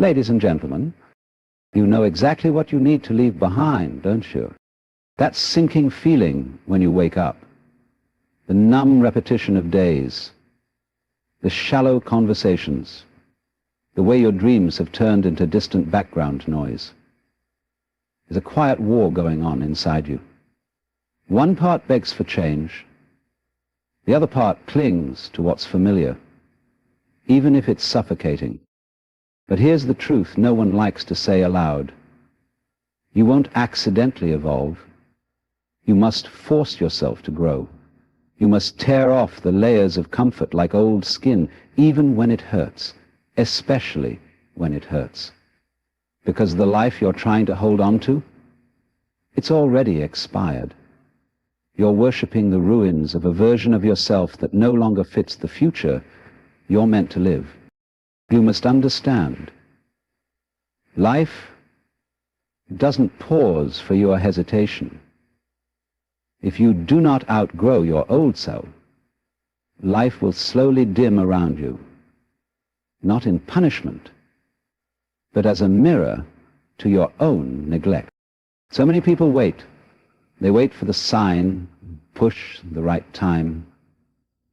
Ladies and gentlemen, you know exactly what you need to leave behind, don't you? That sinking feeling when you wake up, the numb repetition of days, the shallow conversations, the way your dreams have turned into distant background noise. There's a quiet war going on inside you. One part begs for change, the other part clings to what's familiar, even if it's suffocating. But here's the truth no one likes to say aloud. You won't accidentally evolve. You must force yourself to grow. You must tear off the layers of comfort like old skin, even when it hurts, especially when it hurts. Because the life you're trying to hold on to, it's already expired. You're worshipping the ruins of a version of yourself that no longer fits the future you're meant to live. You must understand, life doesn't pause for your hesitation. If you do not outgrow your old self, life will slowly dim around you, not in punishment, but as a mirror to your own neglect. So many people wait. They wait for the sign, push the right time,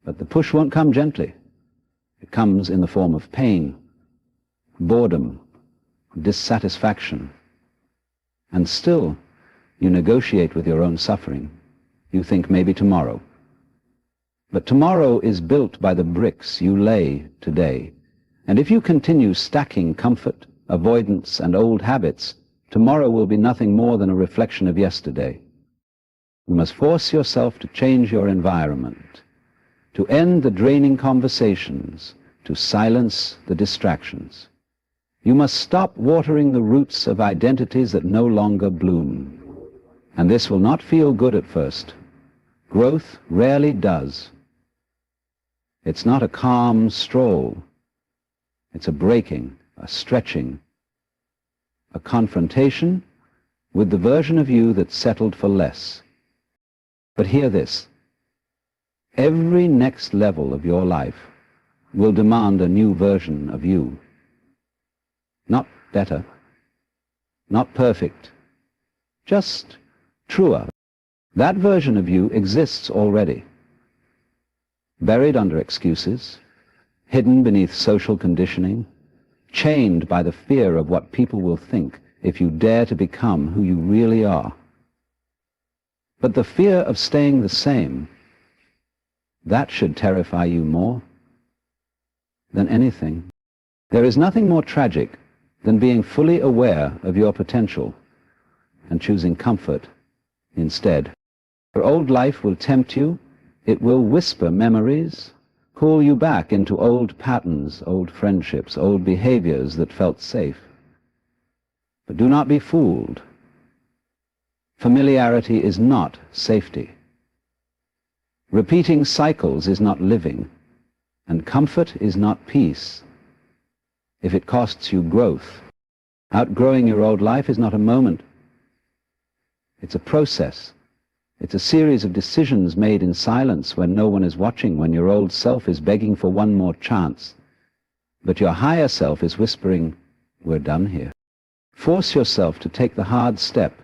but the push won't come gently. It comes in the form of pain, boredom, dissatisfaction. And still, you negotiate with your own suffering. You think maybe tomorrow. But tomorrow is built by the bricks you lay today. And if you continue stacking comfort, avoidance, and old habits, tomorrow will be nothing more than a reflection of yesterday. You must force yourself to change your environment, to end the draining conversations, to silence the distractions. You must stop watering the roots of identities that no longer bloom. And this will not feel good at first. Growth rarely does. It's not a calm stroll. It's a breaking, a stretching, a confrontation with the version of you that settled for less. But hear this. Every next level of your life will demand a new version of you. Not better, not perfect, just truer. That version of you exists already, buried under excuses, hidden beneath social conditioning, chained by the fear of what people will think if you dare to become who you really are. But the fear of staying the same, that should terrify you more than anything. There is nothing more tragic than being fully aware of your potential and choosing comfort instead. Your old life will tempt you. It will whisper memories, pull you back into old patterns, old friendships, old behaviors that felt safe. But do not be fooled. Familiarity is not safety. Repeating cycles is not living, and comfort is not peace. If it costs you growth, outgrowing your old life is not a moment. It's a process. It's a series of decisions made in silence when no one is watching, when your old self is begging for one more chance. But your higher self is whispering, "We're done here." Force yourself to take the hard step.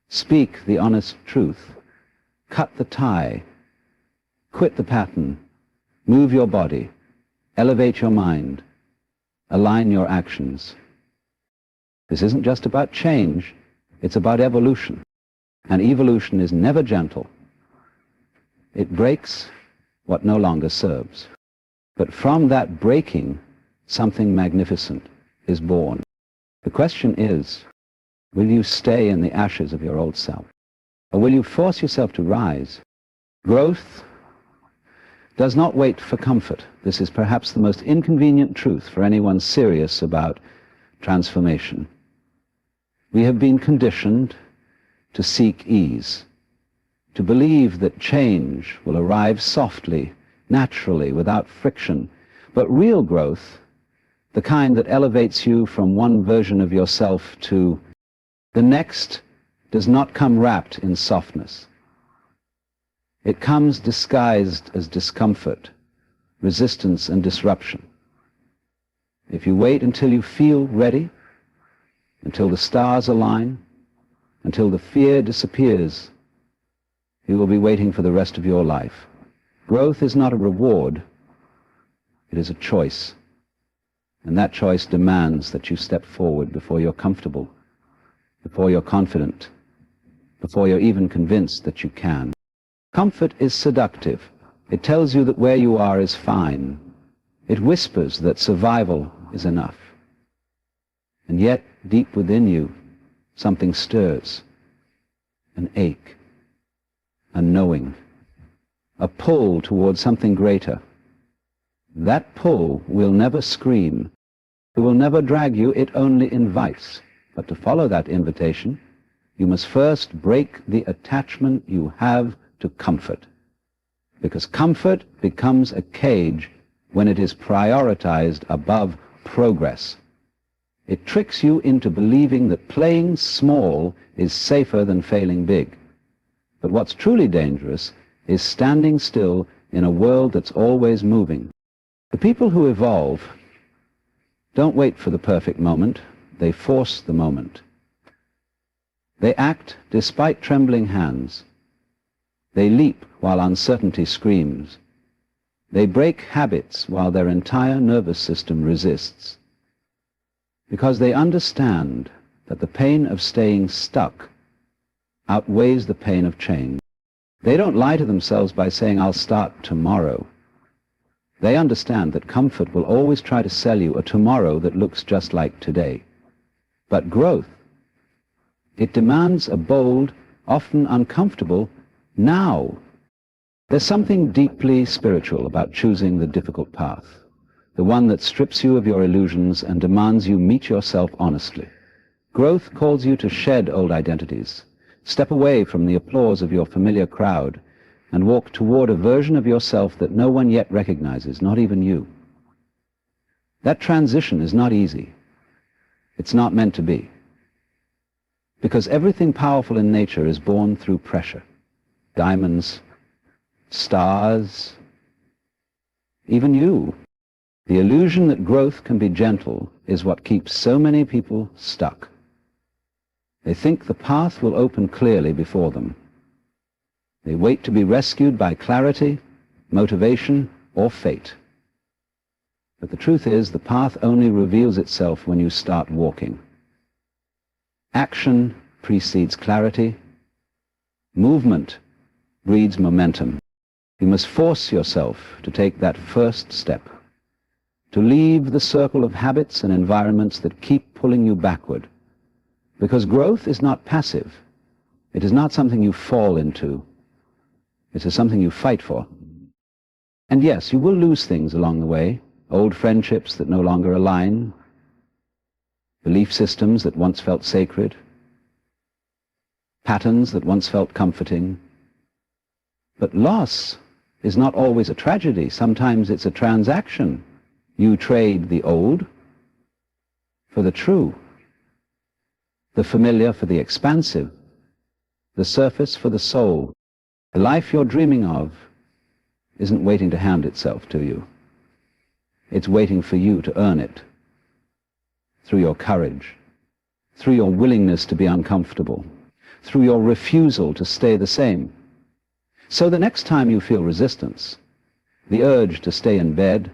Speak the honest truth. Cut the tie. Quit the pattern. Move your body. Elevate your mind. Align your actions. This isn't just about change. It's about evolution. And evolution is never gentle. It breaks what no longer serves. But from that breaking, something magnificent is born. The question is, will you stay in the ashes of your old self? Or will you force yourself to rise? Growth does not wait for comfort. This is perhaps the most inconvenient truth for anyone serious about transformation. We have been conditioned to seek ease, to believe that change will arrive softly, naturally, without friction. But real growth, the kind that elevates you from one version of yourself to the next, does not come wrapped in softness. It comes disguised as discomfort, resistance, and disruption. If you wait until you feel ready, until the stars align, until the fear disappears, you will be waiting for the rest of your life. Growth is not a reward, it is a choice. And that choice demands that you step forward before you're comfortable, before you're confident, before you're even convinced that you can. Comfort is seductive. It tells you that where you are is fine. It whispers that survival is enough. And yet, deep within you, something stirs. An ache, a knowing, a pull towards something greater. That pull will never scream. It will never drag you. It only invites. But to follow that invitation, you must first break the attachment you have to comfort. Because comfort becomes a cage when it is prioritized above progress. It tricks you into believing that playing small is safer than failing big. But what's truly dangerous is standing still in a world that's always moving. The people who evolve don't wait for the perfect moment, they force the moment. They act despite trembling hands. They leap while uncertainty screams. They break habits while their entire nervous system resists. Because they understand that the pain of staying stuck outweighs the pain of change. They don't lie to themselves by saying, "I'll start tomorrow." They understand that comfort will always try to sell you a tomorrow that looks just like today. But growth, it demands a bold, often uncomfortable now. There's something deeply spiritual about choosing the difficult path, the one that strips you of your illusions and demands you meet yourself honestly. Growth calls you to shed old identities, step away from the applause of your familiar crowd, and walk toward a version of yourself that no one yet recognizes, not even you. That transition is not easy. It's not meant to be. Because everything powerful in nature is born through pressure. Diamonds, stars, even you. The illusion that growth can be gentle is what keeps so many people stuck. They think the path will open clearly before them. They wait to be rescued by clarity, motivation, or fate. But the truth is, the path only reveals itself when you start walking. Action precedes clarity. Movement breeds momentum. You must force yourself to take that first step, to leave the circle of habits and environments that keep pulling you backward. Because growth is not passive. It is not something you fall into. It is something you fight for. And yes, you will lose things along the way, old friendships that no longer align, belief systems that once felt sacred, patterns that once felt comforting. But loss is not always a tragedy. Sometimes it's a transaction. You trade the old for the true, the familiar for the expansive, the surface for the soul. The life you're dreaming of isn't waiting to hand itself to you. It's waiting for you to earn it through your courage, through your willingness to be uncomfortable, through your refusal to stay the same. So the next time you feel resistance, the urge to stay in bed,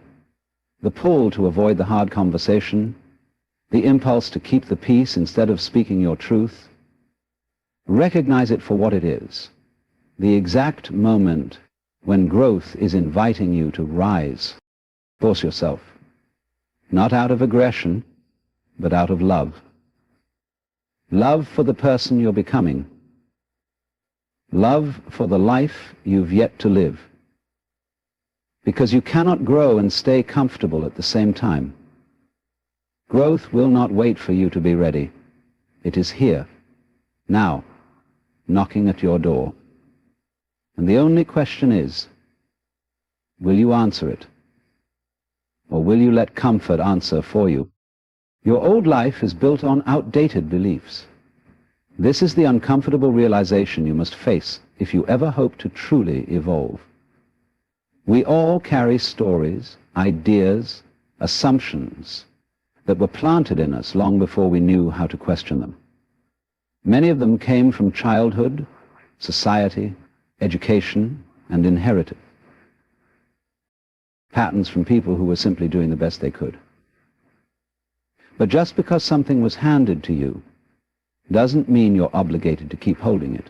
the pull to avoid the hard conversation, the impulse to keep the peace instead of speaking your truth, recognize it for what it is, the exact moment when growth is inviting you to rise. Force yourself, not out of aggression, but out of love. Love for the person you're becoming. Love for the life you've yet to live. Because you cannot grow and stay comfortable at the same time. Growth will not wait for you to be ready. It is here, now, knocking at your door. And the only question is, will you answer it? Or will you let comfort answer for you? Your old life is built on outdated beliefs. This is the uncomfortable realization you must face if you ever hope to truly evolve. We all carry stories, ideas, assumptions that were planted in us long before we knew how to question them. Many of them came from childhood, society, education, and inherited. Patterns from people who were simply doing the best they could. But just because something was handed to you doesn't mean you're obligated to keep holding it.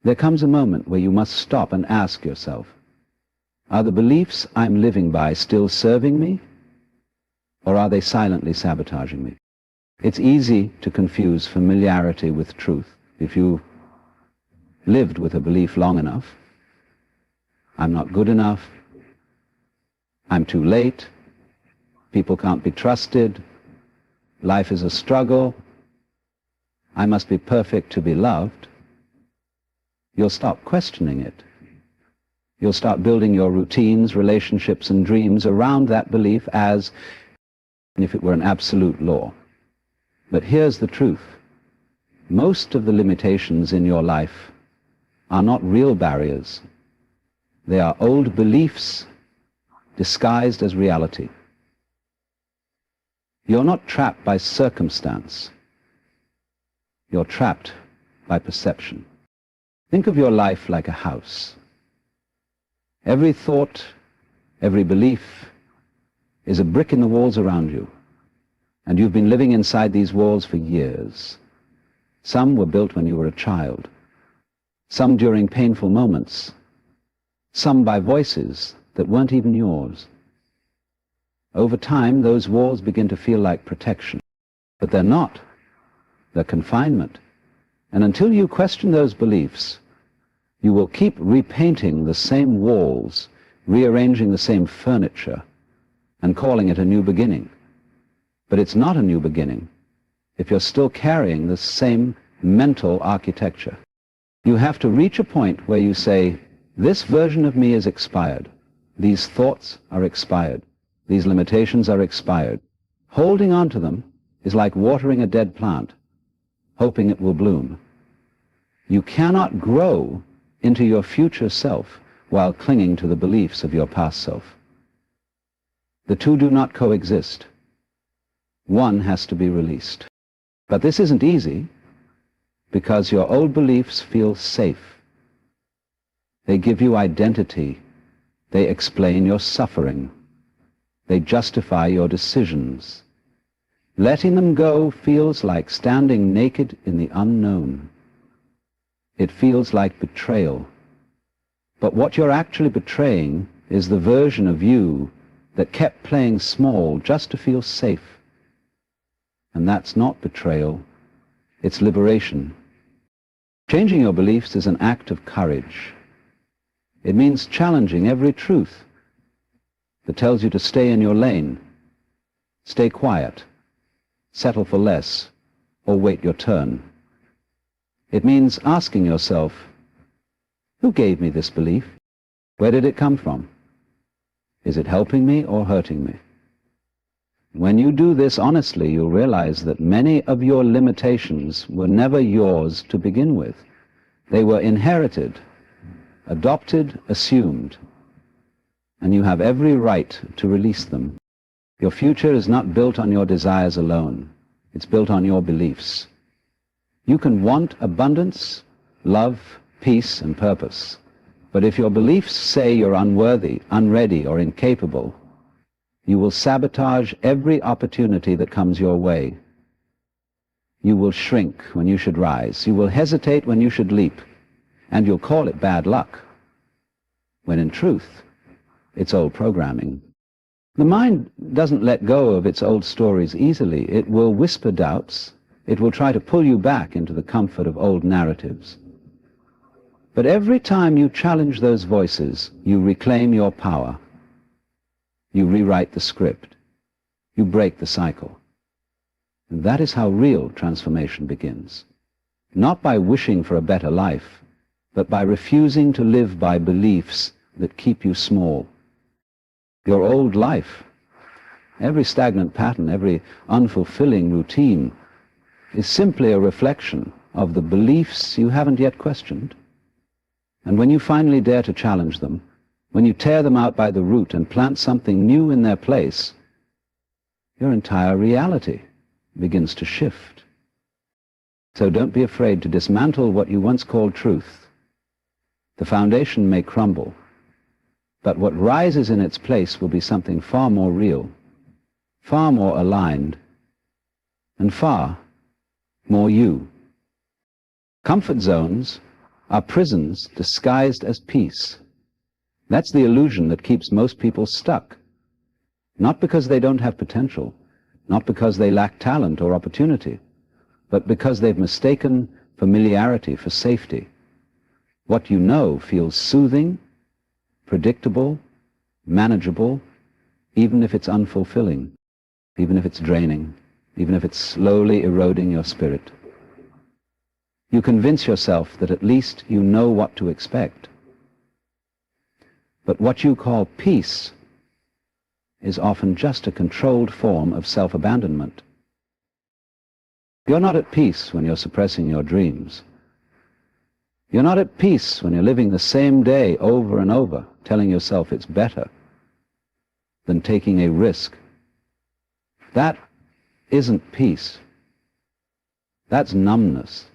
There comes a moment where you must stop and ask yourself, are the beliefs I'm living by still serving me, or are they silently sabotaging me? It's easy to confuse familiarity with truth. If you lived with a belief long enough, I'm not good enough, I'm too late, people can't be trusted, life is a struggle, I must be perfect to be loved, you'll stop questioning it. You'll start building your routines, relationships, and dreams around that belief as if it were an absolute law. But here's the truth. Most of the limitations in your life are not real barriers. They are old beliefs disguised as reality. You're not trapped by circumstance. You're trapped by perception. Think of your life like a house. Every thought, every belief is a brick in the walls around you, and you've been living inside these walls for years. Some were built when you were a child, some during painful moments, some by voices that weren't even yours. Over time, those walls begin to feel like protection, but they're not. They're confinement. And until you question those beliefs, you will keep repainting the same walls, rearranging the same furniture, and calling it a new beginning. But it's not a new beginning if you're still carrying the same mental architecture. You have to reach a point where you say, this version of me is expired. These thoughts are expired. These limitations are expired. Holding on to them is like watering a dead plant, hoping it will bloom. You cannot grow into your future self while clinging to the beliefs of your past self. The two do not coexist. One has to be released. But this isn't easy because your old beliefs feel safe. They give you identity. They explain your suffering. They justify your decisions. Letting them go feels like standing naked in the unknown. It feels like betrayal. But what you're actually betraying is the version of you that kept playing small just to feel safe. And that's not betrayal, it's liberation. Changing your beliefs is an act of courage. It means challenging every truth that tells you to stay in your lane, stay quiet, settle for less, or wait your turn. It means asking yourself, who gave me this belief? Where did it come from? Is it helping me or hurting me? When you do this honestly, you'll realize that many of your limitations were never yours to begin with. They were inherited, adopted, assumed, and you have every right to release them. Your future is not built on your desires alone. It's built on your beliefs. You can want abundance, love, peace, and purpose. But if your beliefs say you're unworthy, unready, or incapable, you will sabotage every opportunity that comes your way. You will shrink when you should rise. You will hesitate when you should leap. And you'll call it bad luck, when in truth, it's old programming. The mind doesn't let go of its old stories easily. It will whisper doubts. It will try to pull you back into the comfort of old narratives. But every time you challenge those voices, you reclaim your power. You rewrite the script. You break the cycle. And that is how real transformation begins. Not by wishing for a better life, but by refusing to live by beliefs that keep you small. Your old life, every stagnant pattern, every unfulfilling routine, is simply a reflection of the beliefs you haven't yet questioned. And when you finally dare to challenge them, when you tear them out by the root and plant something new in their place, your entire reality begins to shift. So don't be afraid to dismantle what you once called truth. The foundation may crumble, but what rises in its place will be something far more real, far more aligned, and far more you. Comfort zones are prisons disguised as peace. That's the illusion that keeps most people stuck. Not because they don't have potential, not because they lack talent or opportunity, but because they've mistaken familiarity for safety. What you know feels soothing, predictable, manageable, even if it's unfulfilling, even if it's draining, even if it's slowly eroding your spirit. You convince yourself that at least you know what to expect. But what you call peace is often just a controlled form of self-abandonment. You're not at peace when you're suppressing your dreams. You're not at peace when you're living the same day over and over, telling yourself it's better than taking a risk. That isn't peace. That's numbness.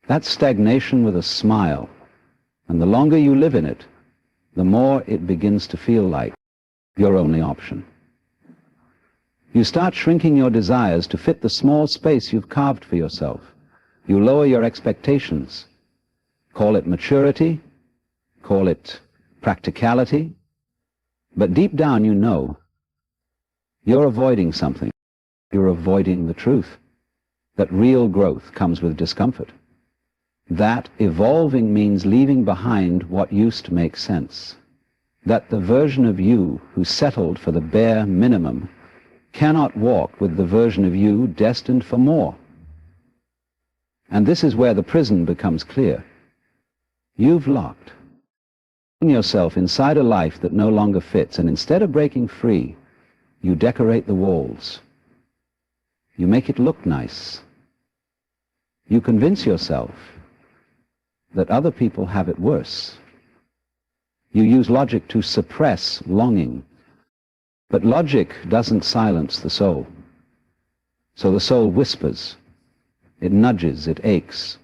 That's stagnation with a smile. And the longer you live in it, the more it begins to feel like your only option. You start shrinking your desires to fit the small space you've carved for yourself. You lower your expectations. Call it maturity, call it practicality, but deep down you know you're avoiding something. You're avoiding the truth, that real growth comes with discomfort. That evolving means leaving behind what used to make sense. That the version of you who settled for the bare minimum cannot walk with the version of you destined for more. And this is where the prison becomes clear. You've locked yourself inside a life that no longer fits, and instead of breaking free, you decorate the walls. You make it look nice. You convince yourself that other people have it worse. You use logic to suppress longing. But logic doesn't silence the soul. So the soul whispers. It nudges, it aches.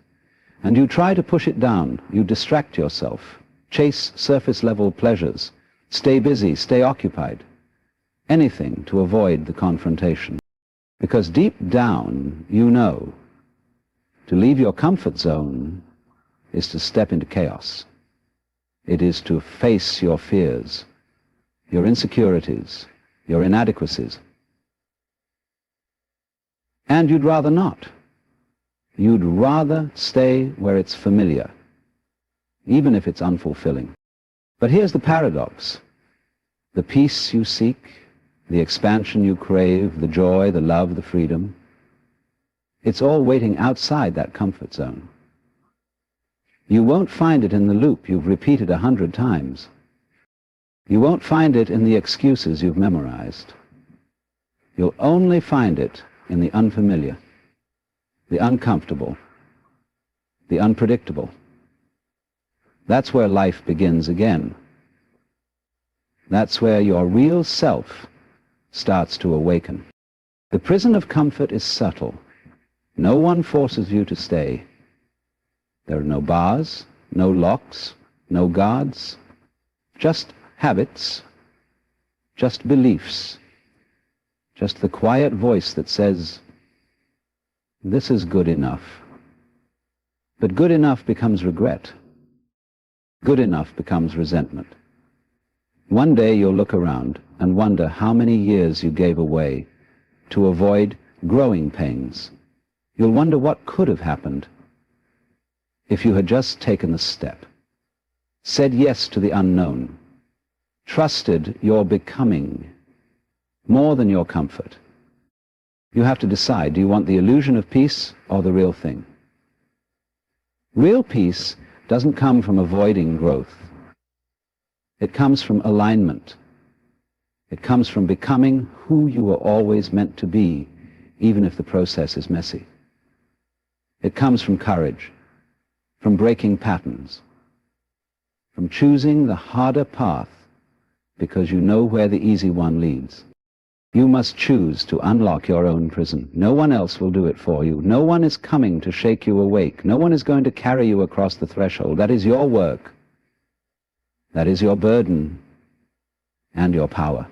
And you try to push it down. You distract yourself. Chase surface-level pleasures. Stay busy, stay occupied. Anything to avoid the confrontation. Because deep down, you know, to leave your comfort zone is to step into chaos. It is to face your fears, your insecurities, your inadequacies. And you'd rather not. You'd rather stay where it's familiar, even if it's unfulfilling. But here's the paradox. The peace you seek, the expansion you crave, the joy, the love, the freedom, it's all waiting outside that comfort zone. You won't find it in the loop you've repeated 100 times. You won't find it in the excuses you've memorized. You'll only find it in the unfamiliar, the uncomfortable, the unpredictable. That's where life begins again. That's where your real self starts to awaken. The prison of comfort is subtle. No one forces you to stay. There are no bars, no locks, no guards, just habits, just beliefs, just the quiet voice that says, this is good enough. But good enough becomes regret. Good enough becomes resentment. One day you'll look around and wonder how many years you gave away to avoid growing pains. You'll wonder what could have happened if you had just taken the step, said yes to the unknown, trusted your becoming more than your comfort. You have to decide, do you want the illusion of peace or the real thing? Real peace doesn't come from avoiding growth. It comes from alignment. It comes from becoming who you were always meant to be, even if the process is messy. It comes from courage, from breaking patterns, from choosing the harder path because you know where the easy one leads. You must choose to unlock your own prison. No one else will do it for you. No one is coming to shake you awake. No one is going to carry you across the threshold. That is your work. That is your burden and your power.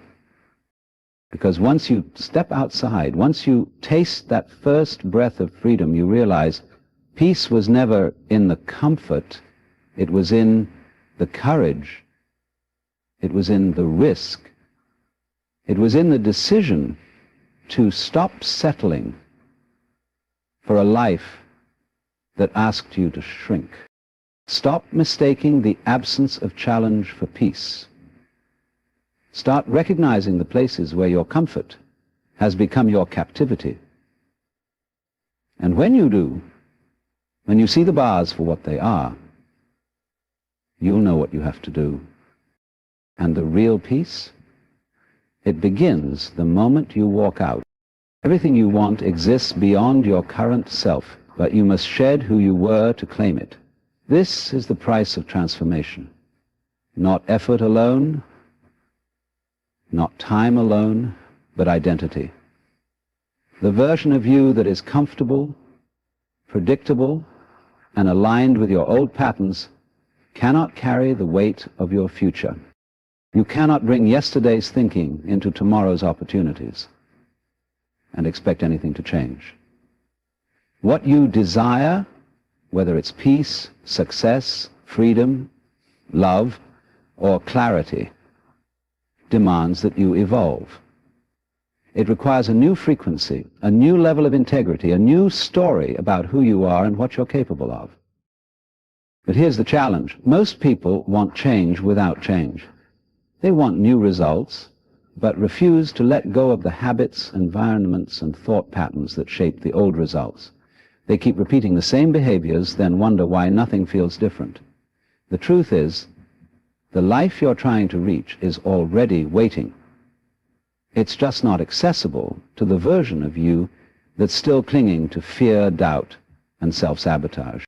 Because once you step outside, once you taste that first breath of freedom, you realize peace was never in the comfort, it was in the courage, it was in the risk, it was in the decision to stop settling for a life that asked you to shrink. Stop mistaking the absence of challenge for peace. Start recognizing the places where your comfort has become your captivity. And when you do, when you see the bars for what they are, you'll know what you have to do. And the real peace, it begins the moment you walk out. Everything you want exists beyond your current self, but you must shed who you were to claim it. This is the price of transformation. Not effort alone, not time alone, but identity. The version of you that is comfortable, predictable, and aligned with your old patterns cannot carry the weight of your future. You cannot bring yesterday's thinking into tomorrow's opportunities and expect anything to change. What you desire, whether it's peace, success, freedom, love, or clarity, demands that you evolve. It requires a new frequency, a new level of integrity, a new story about who you are and what you're capable of. But here's the challenge. Most people want change without change. They want new results, but refuse to let go of the habits, environments, and thought patterns that shape the old results. They keep repeating the same behaviors, then wonder why nothing feels different. The truth is, the life you're trying to reach is already waiting. It's just not accessible to the version of you that's still clinging to fear, doubt, and self-sabotage.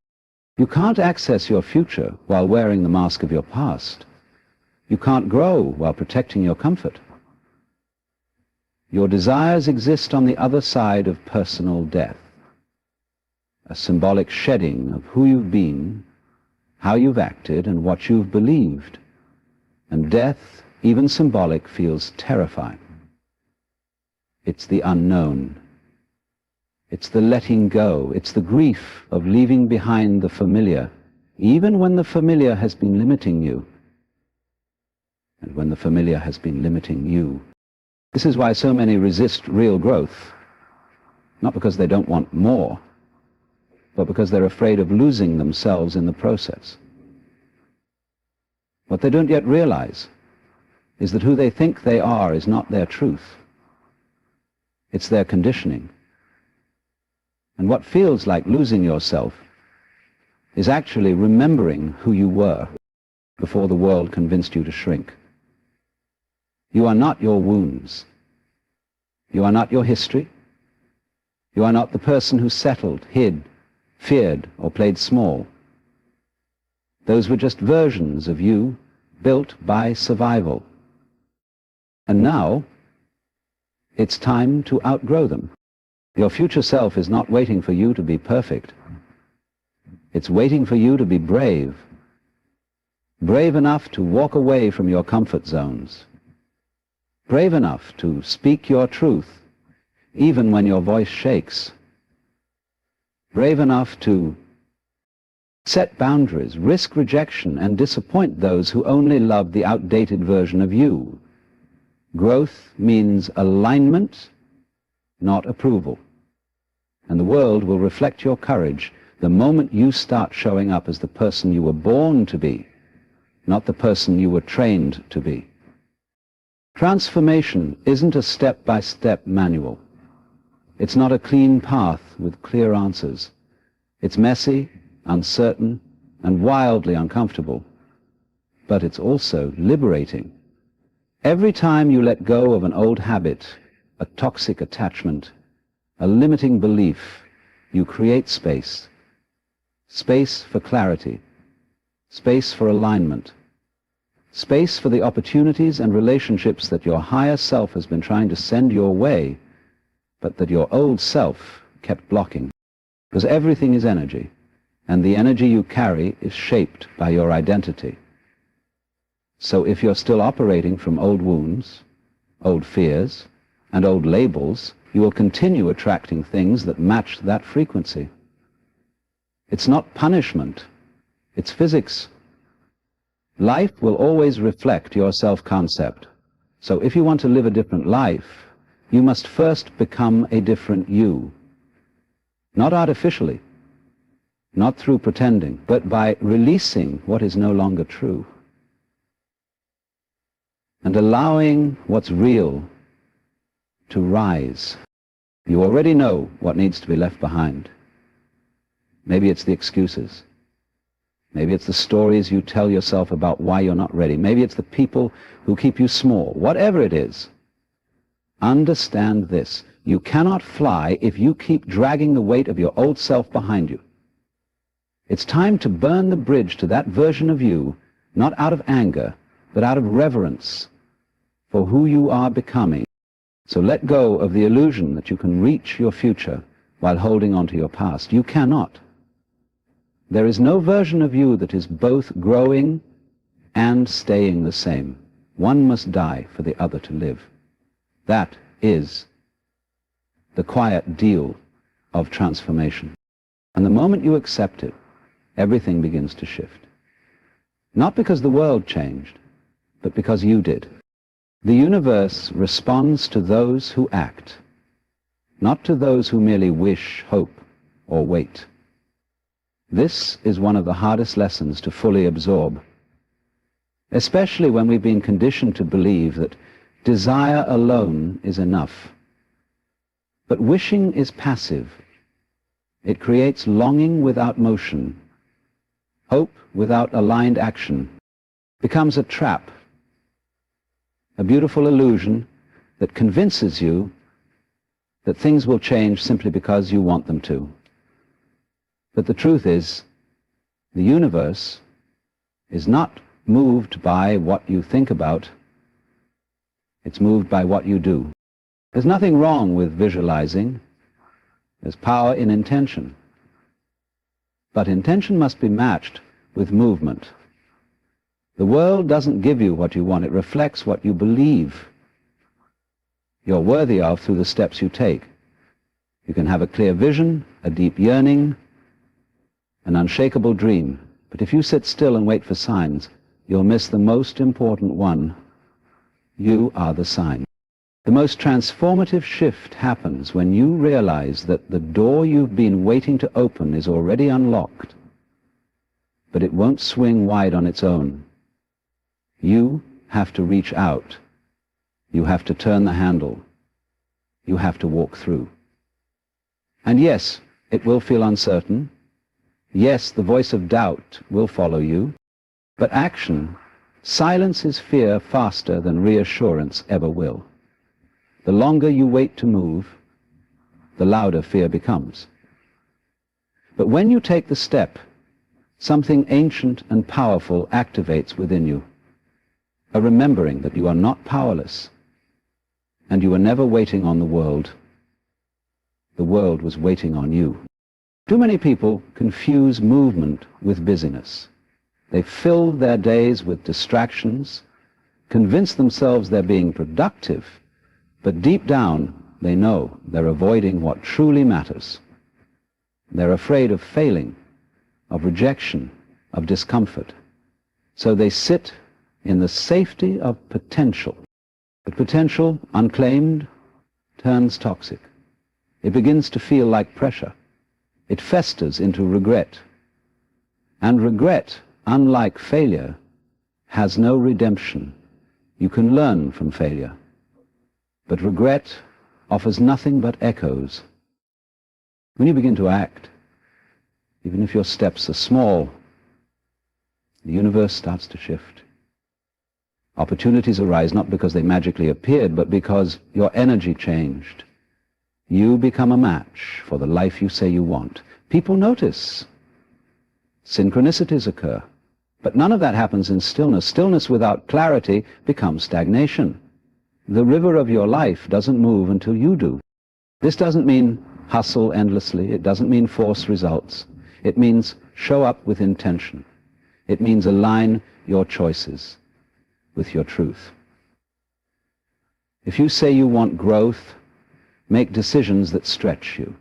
You can't access your future while wearing the mask of your past. You can't grow while protecting your comfort. Your desires exist on the other side of personal death, a symbolic shedding of who you've been, how you've acted, and what you've believed. And death, even symbolic, feels terrifying. It's the unknown. It's the letting go. It's the grief of leaving behind the familiar, even when the familiar has been limiting you, and when the familiar has been limiting you. This is why so many resist real growth, not because they don't want more, but because they're afraid of losing themselves in the process. What they don't yet realize is that who they think they are is not their truth. It's their conditioning. And what feels like losing yourself is actually remembering who you were before the world convinced you to shrink. You are not your wounds. You are not your history. You are not the person who settled, hid, feared, or played small. Those were just versions of you built by survival. And now, it's time to outgrow them. Your future self is not waiting for you to be perfect. It's waiting for you to be brave. Brave enough to walk away from your comfort zones. Brave enough to speak your truth, even when your voice shakes. Brave enough to set boundaries, risk rejection, and disappoint those who only love the outdated version of you. Growth means alignment, not approval. And the world will reflect your courage the moment you start showing up as the person you were born to be, not the person you were trained to be. Transformation isn't a step-by-step manual. It's not a clean path with clear answers. It's messy, uncertain, and wildly uncomfortable. But it's also liberating. Every time you let go of an old habit, a toxic attachment, a limiting belief, you create space. Space for clarity. Space for alignment. Space for the opportunities and relationships that your higher self has been trying to send your way, but that your old self kept blocking. Because everything is energy, and the energy you carry is shaped by your identity. So if you're still operating from old wounds, old fears, and old labels, you will continue attracting things that match that frequency. It's not punishment, it's physics. Life will always reflect your self-concept. So if you want to live a different life, you must first become a different you. Not artificially, not through pretending, but by releasing what is no longer true and allowing what's real to rise. You already know what needs to be left behind. Maybe it's the excuses. Maybe it's the stories you tell yourself about why you're not ready. Maybe it's the people who keep you small. Whatever it is, understand this. You cannot fly if you keep dragging the weight of your old self behind you. It's time to burn the bridge to that version of you, not out of anger, but out of reverence for who you are becoming. So let go of the illusion that you can reach your future while holding on to your past. You cannot. There is no version of you that is both growing and staying the same. One must die for the other to live. That is the quiet deal of transformation. And the moment you accept it, everything begins to shift. Not because the world changed, but because you did. The universe responds to those who act, not to those who merely wish, hope, or wait. This is one of the hardest lessons to fully absorb, especially when we've been conditioned to believe that desire alone is enough. But wishing is passive. It creates longing without motion. Hope without aligned action becomes a trap, a beautiful illusion that convinces you that things will change simply because you want them to. But the truth is, the universe is not moved by what you think about, it's moved by what you do. There's nothing wrong with visualizing. There's power in intention. But intention must be matched with movement. The world doesn't give you what you want, it reflects what you believe you're worthy of through the steps you take. You can have a clear vision, a deep yearning, an unshakable dream. But if you sit still and wait for signs, you'll miss the most important one. You are the sign. The most transformative shift happens when you realize that the door you've been waiting to open is already unlocked, but it won't swing wide on its own. You have to reach out. You have to turn the handle. You have to walk through. And yes, it will feel uncertain. Yes, the voice of doubt will follow you. But action silences fear faster than reassurance ever will. The longer you wait to move, the louder fear becomes. But when you take the step, something ancient and powerful activates within you, a remembering that you are not powerless, and you were never waiting on the world. The world was waiting on you. Too many people confuse movement with busyness. They fill their days with distractions, convince themselves they're being productive, but deep down they know they're avoiding what truly matters. They're afraid of failing, of rejection, of discomfort. So they sit in the safety of potential. But potential, unclaimed, turns toxic. It begins to feel like pressure. It festers into regret. And regret, unlike failure, has no redemption. You can learn from failure. But regret offers nothing but echoes. When you begin to act, even if your steps are small, the universe starts to shift. Opportunities arise not because they magically appeared, but because your energy changed. You become a match for the life you say you want. People notice. Synchronicities occur. But none of that happens in stillness. Stillness without clarity becomes stagnation. The river of your life doesn't move until you do. This doesn't mean hustle endlessly. It doesn't mean force results. It means show up with intention. It means align your choices with your truth. If you say you want growth, make decisions that stretch you.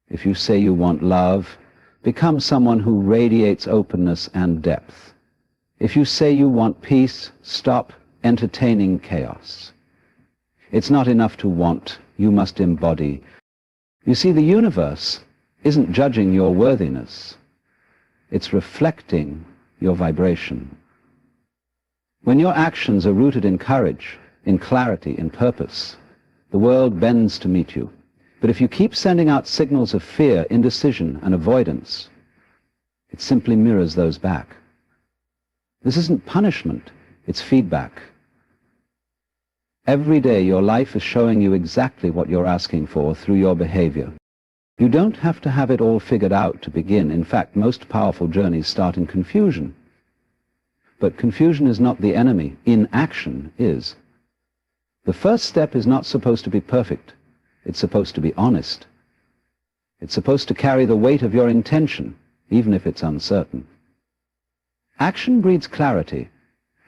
If you say you want love, become someone who radiates openness and depth. If you say you want peace, stop entertaining chaos. It's not enough to want, you must embody. You see, the universe isn't judging your worthiness. It's reflecting your vibration. When your actions are rooted in courage, in clarity, in purpose, the world bends to meet you. But if you keep sending out signals of fear, indecision, and avoidance, it simply mirrors those back. This isn't punishment, it's feedback. Every day your life is showing you exactly what you're asking for through your behavior. You don't have to have it all figured out to begin. In fact, most powerful journeys start in confusion. But confusion is not the enemy. Inaction is. The first step is not supposed to be perfect. It's supposed to be honest. It's supposed to carry the weight of your intention, even if it's uncertain. Action breeds clarity.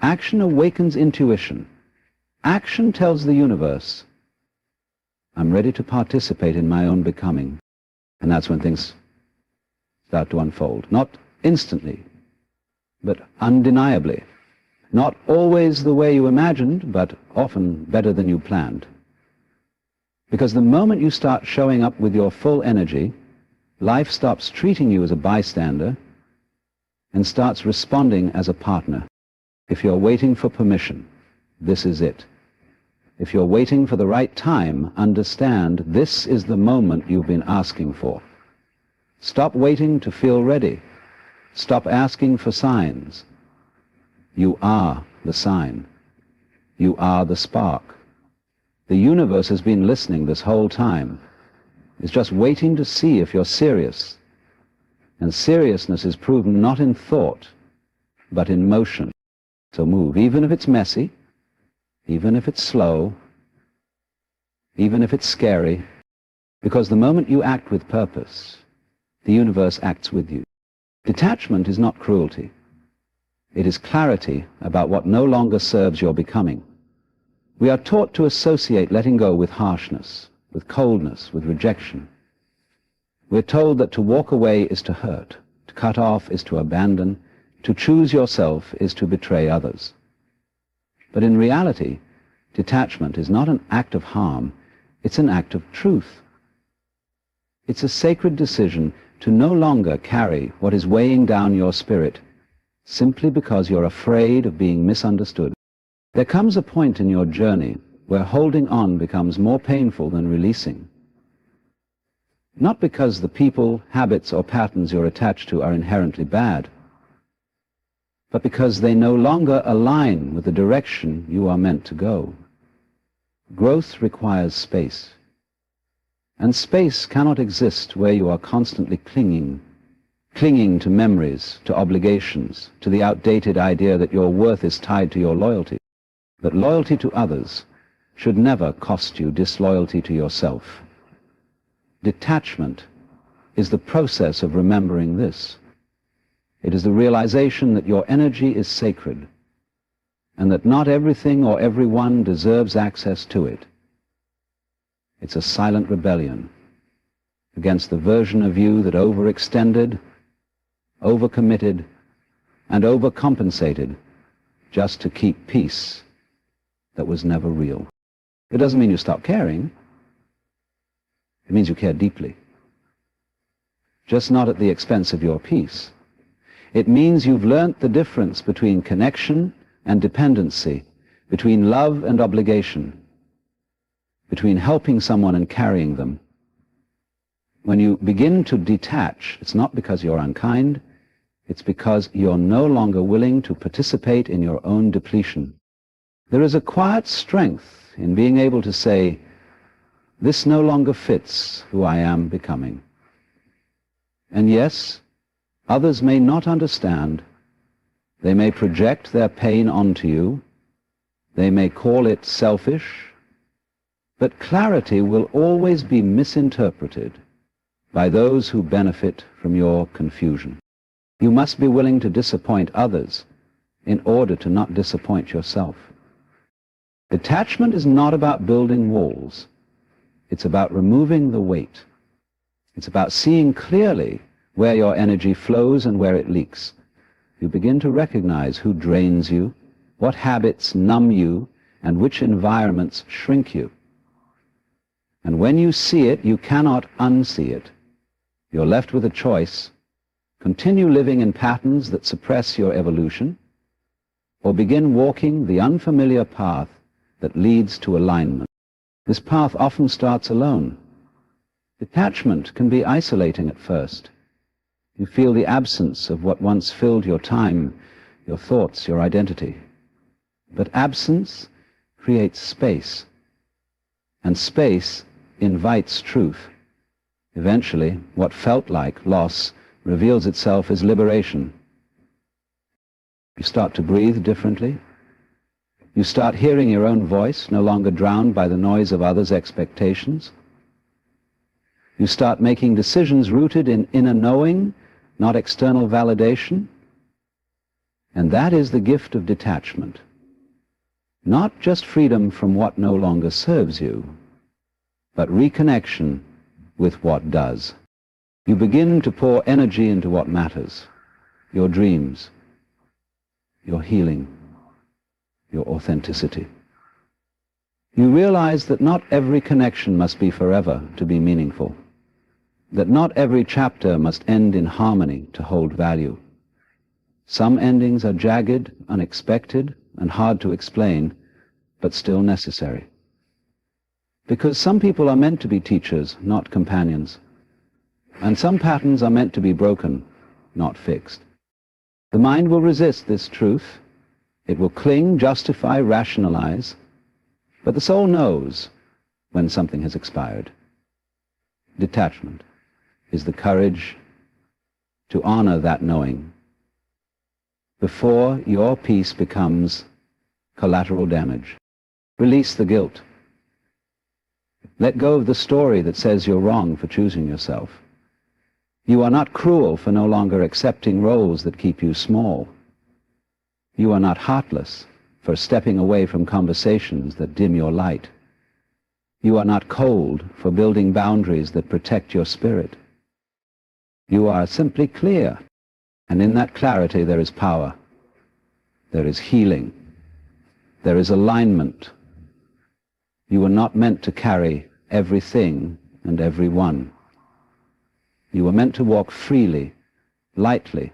Action awakens intuition. Action tells the universe, I'm ready to participate in my own becoming. And that's when things start to unfold. Not instantly, but undeniably. Not always the way you imagined, but often better than you planned. Because the moment you start showing up with your full energy, life stops treating you as a bystander and starts responding as a partner. If you're waiting for permission, this is it. If you're waiting for the right time, understand this is the moment you've been asking for. Stop waiting to feel ready. Stop asking for signs. You are the sign. You are the spark. The universe has been listening this whole time. It's just waiting to see if you're serious. And seriousness is proven not in thought, but in motion. So move, even if it's messy, even if it's slow, even if it's scary, because the moment you act with purpose, the universe acts with you. Detachment is not cruelty. It is clarity about what no longer serves your becoming. We are taught to associate letting go with harshness, with coldness, with rejection. We're told that to walk away is to hurt, to cut off is to abandon, to choose yourself is to betray others. But in reality, detachment is not an act of harm, it's an act of truth. It's a sacred decision to no longer carry what is weighing down your spirit simply because you're afraid of being misunderstood. There comes a point in your journey where holding on becomes more painful than releasing. Not because the people, habits, or patterns you're attached to are inherently bad, but because they no longer align with the direction you are meant to go. Growth requires space, and space cannot exist where you are constantly clinging to memories, to obligations, to the outdated idea that your worth is tied to your loyalty. But loyalty to others should never cost you disloyalty to yourself. Detachment is the process of remembering this. It is the realization that your energy is sacred, and that not everything or everyone deserves access to it. It's a silent rebellion against the version of you that overextended, overcommitted, and overcompensated just to keep peace that was never real. It doesn't mean you stop caring. It means you care deeply, just not at the expense of your peace. It means you've learnt the difference between connection and dependency, between love and obligation, between helping someone and carrying them. When you begin to detach, it's not because you're unkind, it's because you're no longer willing to participate in your own depletion. There is a quiet strength in being able to say, this no longer fits who I am becoming. And yes, others may not understand, They may project their pain onto you. They may call it selfish. But clarity will always be misinterpreted by those who benefit from your confusion. You must be willing to disappoint others in order to not disappoint yourself. Detachment is not about building walls. It's about removing the weight. It's about seeing clearly where your energy flows and where it leaks. You begin to recognize who drains you, what habits numb you, and which environments shrink you. And when you see it, you cannot unsee it. You're left with a choice: continue living in patterns that suppress your evolution, or begin walking the unfamiliar path that leads to alignment. This path often starts alone. Detachment can be isolating at first. You feel the absence of what once filled your time, your thoughts, your identity. But absence creates space, and space invites truth. Eventually, what felt like loss reveals itself as liberation. You start to breathe differently. You start hearing your own voice, no longer drowned by the noise of others' expectations. You start making decisions rooted in inner knowing, not external validation. And that is the gift of detachment. Not just freedom from what no longer serves you, but reconnection with what does. You begin to pour energy into what matters: your dreams, your healing, your authenticity. You realize that not every connection must be forever to be meaningful, that not every chapter must end in harmony to hold value. Some endings are jagged, unexpected, and hard to explain, but still necessary. Because some people are meant to be teachers, not companions. And some patterns are meant to be broken, not fixed. The mind will resist this truth. It will cling, justify, rationalize. But the soul knows when something has expired. Detachment is the courage to honor that knowing before your peace becomes collateral damage. Release the guilt. Let go of the story that says you're wrong for choosing yourself. You are not cruel for no longer accepting roles that keep you small. You are not heartless for stepping away from conversations that dim your light. You are not cold for building boundaries that protect your spirit. You are simply clear, and in that clarity there is power. There is healing. There is alignment. You were not meant to carry everything and everyone. You were meant to walk freely, lightly,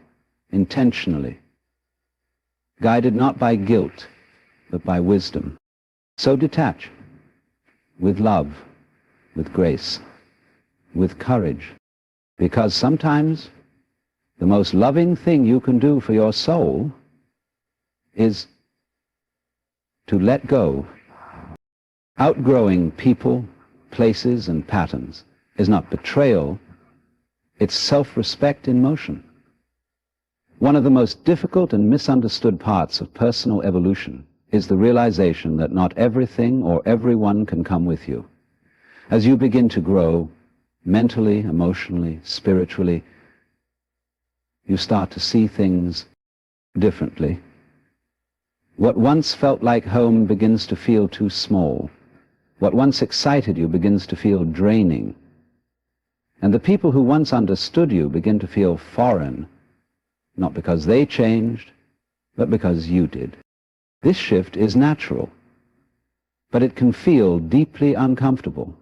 intentionally, guided not by guilt, but by wisdom. So detach, with love, with grace, with courage, because sometimes the most loving thing you can do for your soul is to let go. Outgrowing people, places, and patterns is not betrayal, it's self-respect in motion. One of the most difficult and misunderstood parts of personal evolution is the realization that not everything or everyone can come with you. As you begin to grow, mentally, emotionally, spiritually, you start to see things differently. What once felt like home begins to feel too small. What once excited you begins to feel draining. And the people who once understood you begin to feel foreign, not because they changed, but because you did. This shift is natural, but it can feel deeply uncomfortable.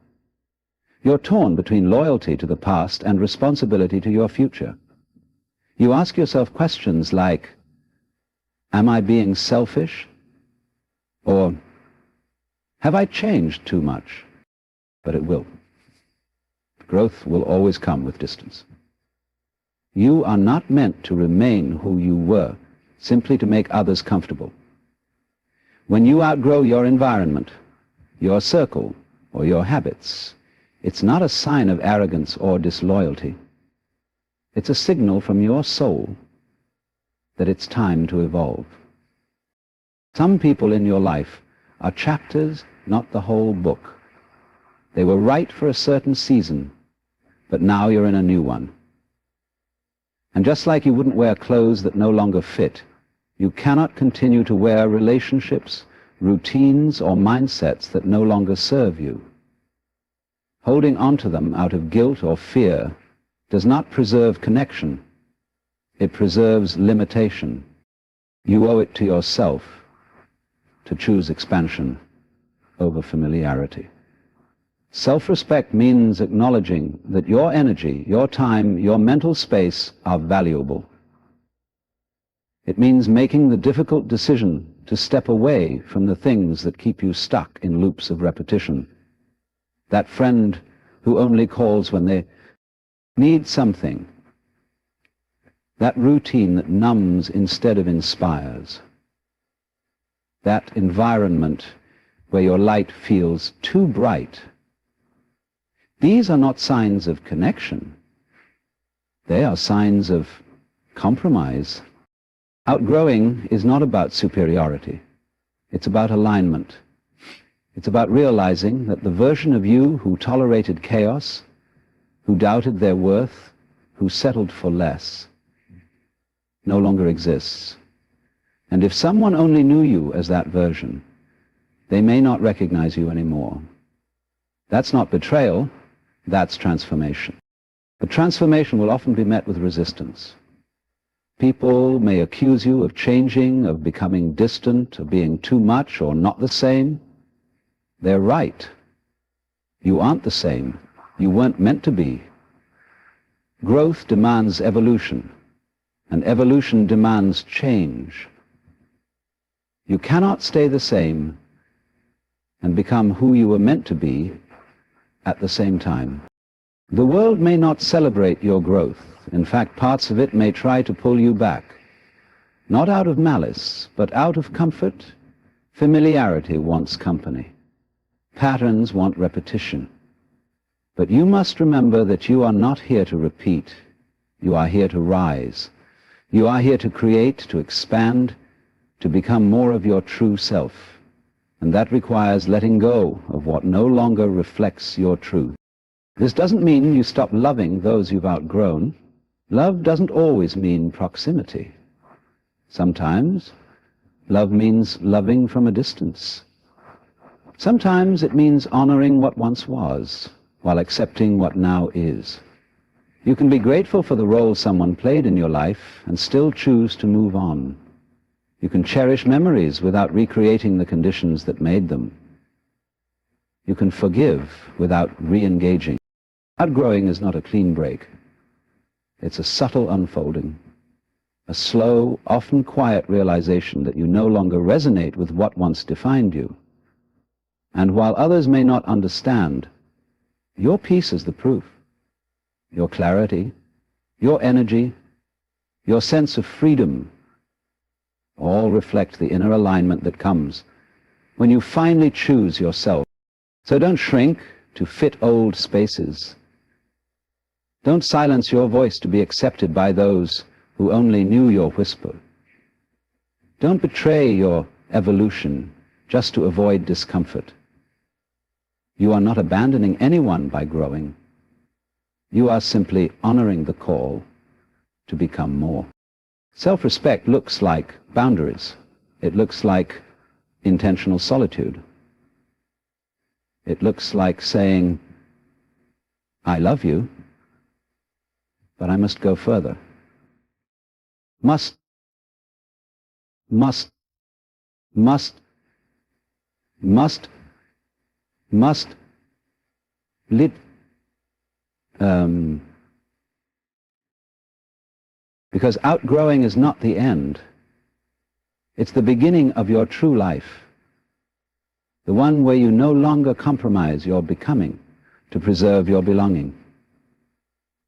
You're torn between loyalty to the past and responsibility to your future. You ask yourself questions like, am I being selfish? Or, have I changed too much? But it will. Growth will always come with distance. You are not meant to remain who you were, simply to make others comfortable. When you outgrow your environment, your circle, or your habits, it's not a sign of arrogance or disloyalty. It's a signal from your soul that it's time to evolve. Some people in your life are chapters, not the whole book. They were right for a certain season, but now you're in a new one. And just like you wouldn't wear clothes that no longer fit, you cannot continue to wear relationships, routines, or mindsets that no longer serve you. Holding on to them out of guilt or fear does not preserve connection. It preserves limitation. You owe it to yourself to choose expansion over familiarity. Self-respect means acknowledging that your energy, your time, your mental space are valuable. It means making the difficult decision to step away from the things that keep you stuck in loops of repetition. That friend who only calls when they need something. That routine that numbs instead of inspires. That environment where your light feels too bright. These are not signs of connection. They are signs of compromise. Outgrowing is not about superiority. It's about alignment. It's about realizing that the version of you who tolerated chaos, who doubted their worth, who settled for less, no longer exists. And if someone only knew you as that version, they may not recognize you anymore. That's not betrayal, that's transformation. But transformation will often be met with resistance. People may accuse you of changing, of becoming distant, of being too much or not the same. They're right. You aren't the same. You weren't meant to be. Growth demands evolution, and evolution demands change. You cannot stay the same and become who you were meant to be at the same time. The world may not celebrate your growth. In fact, parts of it may try to pull you back. Not out of malice, but out of comfort. Familiarity wants company. Patterns want repetition. But you must remember that you are not here to repeat. You are here to rise. You are here to create, to expand, to become more of your true self. And that requires letting go of what no longer reflects your truth. This doesn't mean you stop loving those you've outgrown. Love doesn't always mean proximity. Sometimes love means loving from a distance. Sometimes it means honoring what once was, while accepting what now is. You can be grateful for the role someone played in your life and still choose to move on. You can cherish memories without recreating the conditions that made them. You can forgive without re-engaging. Outgrowing is not a clean break. It's a subtle unfolding, a slow, often quiet realization that you no longer resonate with what once defined you. And while others may not understand, your peace is the proof. Your clarity, your energy, your sense of freedom all reflect the inner alignment that comes when you finally choose yourself. So don't shrink to fit old spaces. Don't silence your voice to be accepted by those who only knew your whisper. Don't betray your evolution just to avoid discomfort. You are not abandoning anyone by growing. You are simply honoring the call to become more. Self-respect looks like boundaries. It looks like intentional solitude. It looks like saying, I love you, but I must go further. Must live. Because outgrowing is not the end. It's the beginning of your true life. The one where you no longer compromise your becoming to preserve your belonging.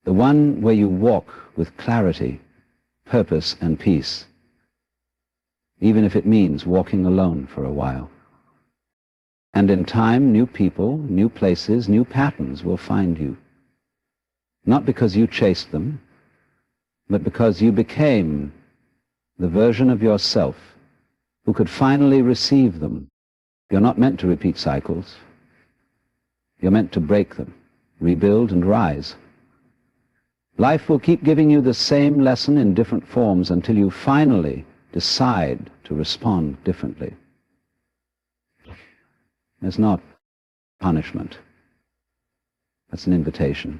The one where you walk with clarity, purpose, and peace, even if it means walking alone for a while. And in time, new people, new places, new patterns will find you. Not because you chased them, but because you became the version of yourself who could finally receive them. You're not meant to repeat cycles. You're meant to break them, rebuild and rise. Life will keep giving you the same lesson in different forms until you finally decide to respond differently. It's not punishment. That's an invitation.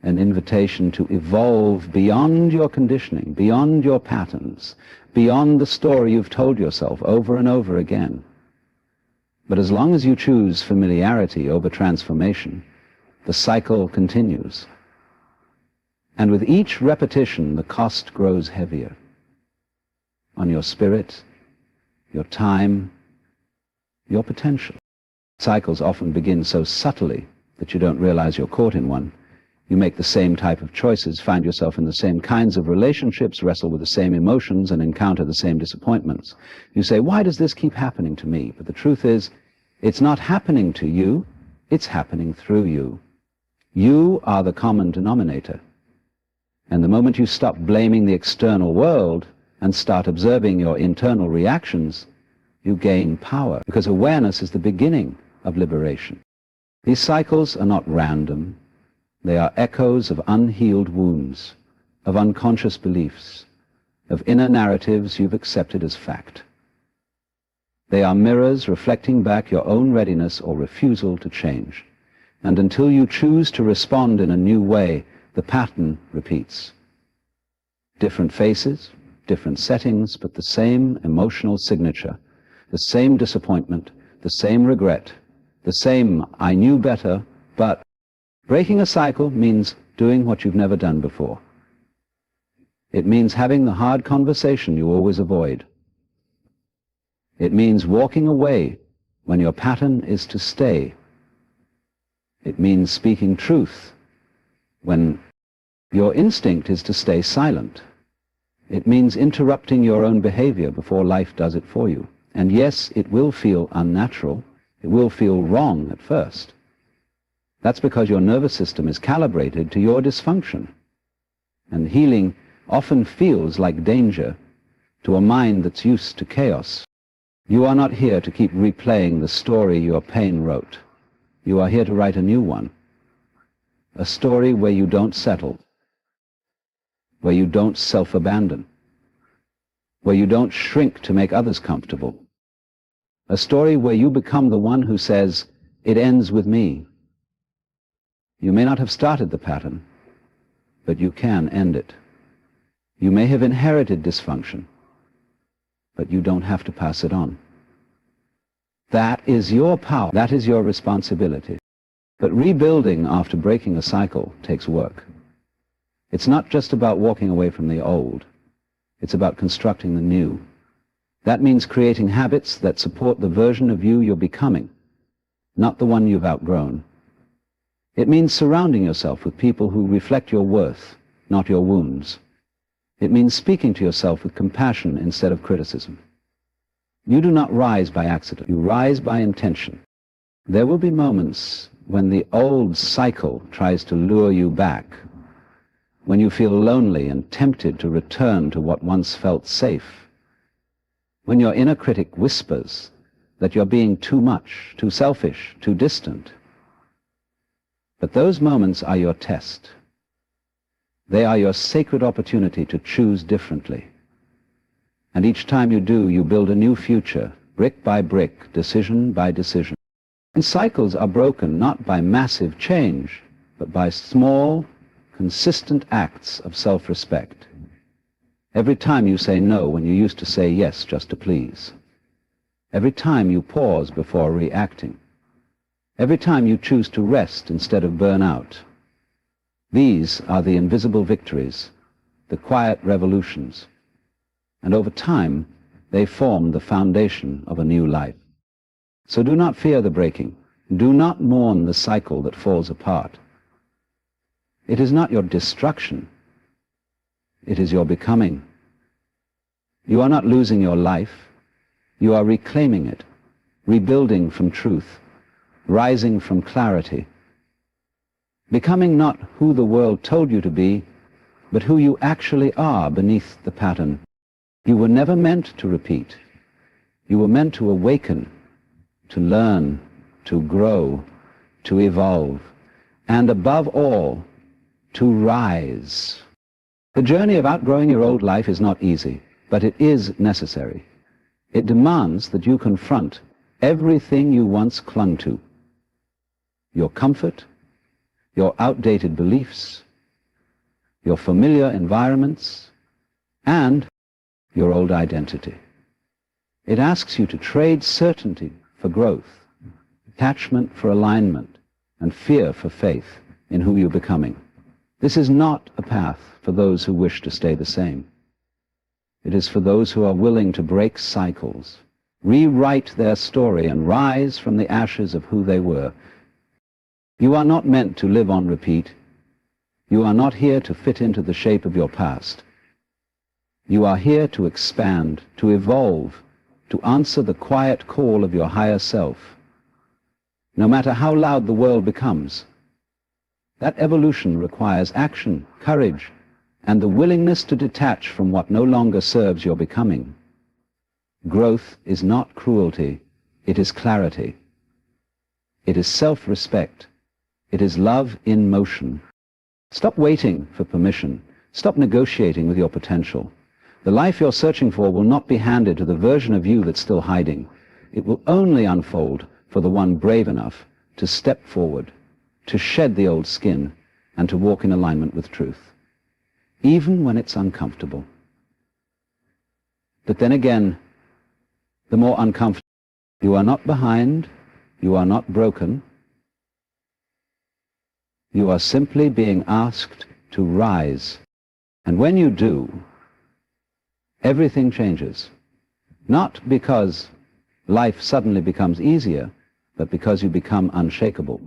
An invitation to evolve beyond your conditioning, beyond your patterns, beyond the story you've told yourself over and over again. But as long as you choose familiarity over transformation, the cycle continues. And with each repetition, the cost grows heavier on your spirit, your time, your potential. Cycles often begin so subtly that you don't realize you're caught in one. You make the same type of choices, find yourself in the same kinds of relationships, wrestle with the same emotions, and encounter the same disappointments. You say, why does this keep happening to me? But the truth is, it's not happening to you, it's happening through you. You are the common denominator. And the moment you stop blaming the external world and start observing your internal reactions, you gain power, because awareness is the beginning of liberation. These cycles are not random. They are echoes of unhealed wounds, of unconscious beliefs, of inner narratives you've accepted as fact. They are mirrors reflecting back your own readiness or refusal to change. And until you choose to respond in a new way, the pattern repeats. Different faces, different settings, but the same emotional signature, the same disappointment, the same regret, the same I knew better, but breaking a cycle means doing what you've never done before. It means having the hard conversation you always avoid. It means walking away when your pattern is to stay. It means speaking truth when your instinct is to stay silent. It means interrupting your own behavior before life does it for you. And yes, it will feel unnatural. It will feel wrong at first. That's because your nervous system is calibrated to your dysfunction. And healing often feels like danger to a mind that's used to chaos. You are not here to keep replaying the story your pain wrote. You are here to write a new one. A story where you don't settle, where you don't self-abandon, where you don't shrink to make others comfortable. A story where you become the one who says, it ends with me. You may not have started the pattern, but you can end it. You may have inherited dysfunction, but you don't have to pass it on. That is your power. That is your responsibility. But rebuilding after breaking a cycle takes work. It's not just about walking away from the old. It's about constructing the new. That means creating habits that support the version of you you're becoming, not the one you've outgrown. It means surrounding yourself with people who reflect your worth, not your wounds. It means speaking to yourself with compassion instead of criticism. You do not rise by accident. You rise by intention. There will be moments when the old cycle tries to lure you back, when you feel lonely and tempted to return to what once felt safe, when your inner critic whispers that you're being too much, too selfish, too distant. But those moments are your test. They are your sacred opportunity to choose differently. And each time you do, you build a new future, brick by brick, decision by decision. And cycles are broken not by massive change, but by small, consistent acts of self-respect. Every time you say no when you used to say yes just to please. Every time you pause before reacting. Every time you choose to rest instead of burn out. These are the invisible victories, the quiet revolutions. And over time, they form the foundation of a new life. So do not fear the breaking. Do not mourn the cycle that falls apart. It is not your destruction. It is your becoming. You are not losing your life. You are reclaiming it, rebuilding from truth, rising from clarity, becoming not who the world told you to be, but who you actually are beneath the pattern. You were never meant to repeat. You were meant to awaken, to learn, to grow, to evolve, and above all, to rise. The journey of outgrowing your old life is not easy, but it is necessary. It demands that you confront everything you once clung to. Your comfort, your outdated beliefs, your familiar environments, and your old identity. It asks you to trade certainty for growth, attachment for alignment, and fear for faith in who you're becoming. This is not a path for those who wish to stay the same. It is for those who are willing to break cycles, rewrite their story, and rise from the ashes of who they were. You are not meant to live on repeat. You are not here to fit into the shape of your past. You are here to expand, to evolve, to answer the quiet call of your higher self. No matter how loud the world becomes, that evolution requires action, courage, and the willingness to detach from what no longer serves your becoming. Growth is not cruelty, it is clarity. It is self-respect. It is love in motion. Stop waiting for permission. Stop negotiating with your potential. The life you're searching for will not be handed to the version of you that's still hiding. It will only unfold for the one brave enough to step forward, to shed the old skin, and to walk in alignment with truth, even when it's uncomfortable. But then again, the more uncomfortable, you are not behind, you are not broken. You are simply being asked to rise. And when you do, everything changes. Not because life suddenly becomes easier, but because you become unshakable.